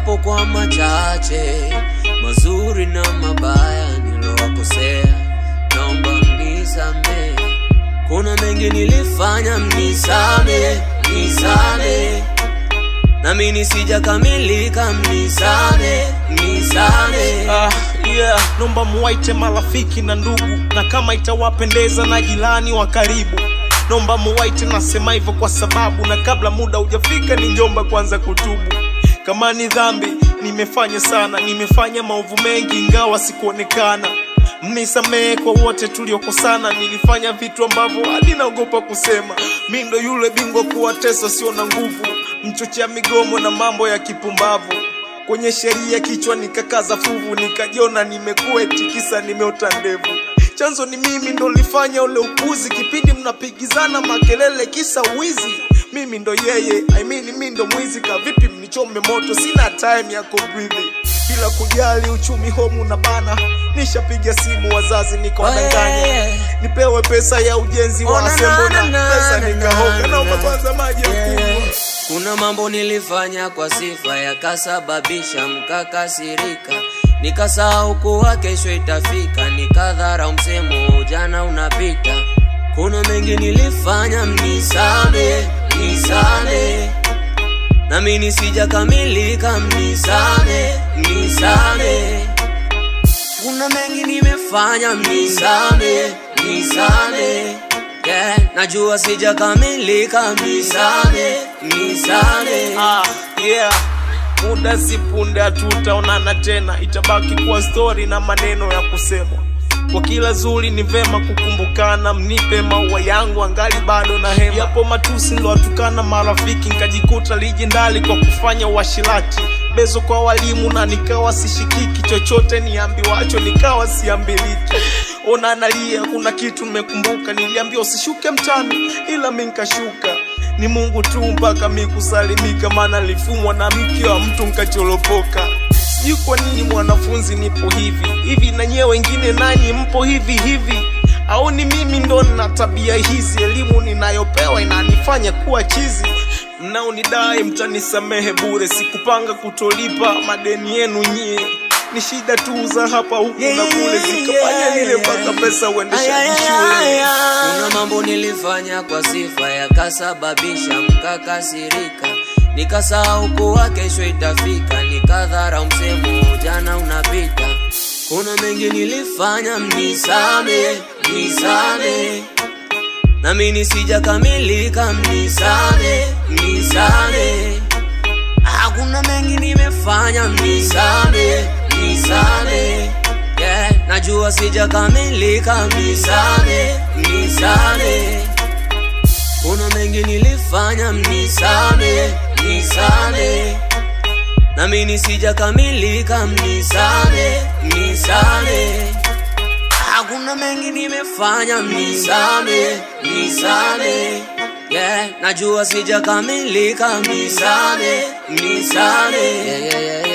japo kwa machache mazuri na mabaya nilowakosea, naomba mnisamehe. Kuna mengi nilifanya, mnisamehe, mnisamehe. Na mimi sijakamilika, mnisamehe, mnisamehe. Naomba muwaite marafiki na ndugu, na kama itawapendeza na jirani wa karibu. Naomba muwaite, nasema hivyo kwa sababu na kabla muda hujafika ningeomba kwanza kutubu. Kama ni dhambi nimefanya sana, nimefanya maovu mengi ingawa sikuonekana. Mnisamehe kwa wote tuliokosana, nilifanya vitu ambavyo hadi naogopa kusema. Mimi ndo yule bingwa kuwatesa sio na nguvu, mchochea migomo na mambo ya kipumbavu. Kwenye sheria kichwa nikakaza fuvu, nikajiona nimekuwa tikisa nimeota ndevu. Chanzo ni mimi ndo nilifanya ule upuzi, kipindi mnapigizana makelele kisa uwizi. Mimi ndo yeye, mimi ndo mwizi. Kavipi mnichome moto, sina time ya kubreathe. Bila kujali uchumi homu na bana, nishapiga simu wazazi nikawadanganya nipewe pesa ya ujenzi wa sembo na pesa nikahoga. Naomba kwanza maji ya kunywa. Kuna mambo nilifanya kwa sifa yakasababisha mkakasirika, nikasahau kuwa kesho itafika, nikadharau msemo jana unapita. Kuna mengi nilifanya, mnisamehe, mnisamehe. Na mimi sijakamilika, mnisamehe, mnisamehe. Kuna mengi nimefanya, mnisamehe, mnisamehe. Najua sijakamilika, mnisamehe, mnisamehe. Muda si punde tutaonana tena, itabaki kwa story na maneno ya kusemwa. Kwa kila zuri ni vema kukumbukana, mnipe maua yangu angali bado na hema. Yapo matusi ndo atukana marafiki, nikajikuta legendary kwa kufanya washirati. Bezo kwa walimu na nikawa sishikiki, chochote niambiwacho nikawa siambiliki. Ona nalia, kuna kitu nimekumbuka, niliambiwa usishuke mtani ila mimi nikashuka. Ni Mungu tu mpaka mimi kusalimika, maana nilifumwa na mke wa mtu nikacholopoka. Sijui kwa nini mwanafunzi nipo hivi na nyewe wengine nanyi mpo hivi. Au ni mimi ndo nina tabia hizi, elimu ninayopewa inanifanya kuwa chizi. Mnaonidai mtanisamehe bure, sikupanga kutolipa madeni yenu nyie. Ni shida tu za hapa huku na kule, zikafanya nile mpaka pesa uendeshaji shule. Kuna mambo nilifanya kwa sifa yakasababisha mkakasirika, nikasahau kuwa kesho itafika, nikadharau msemo jana unapita. Kuna mengi nilifanya, mnisamehe, mnisamehe. Na mimi sijakamilika, mnisamehe, mnisamehe. Kuna mengi nimefanya, mnisamehe, mnisamehe. Najua sijakamilika, mnisamehe, mnisamehe. Kuna mengi nilifanya, mnisamehe, mnisamehe. Na mimi sijakamilika, mnisamehe, mnisamehe. Kuna mengi nimefanya, mnisamehe, mnisamehe. Najua sijakamilika, mnisamehe, mnisamehe.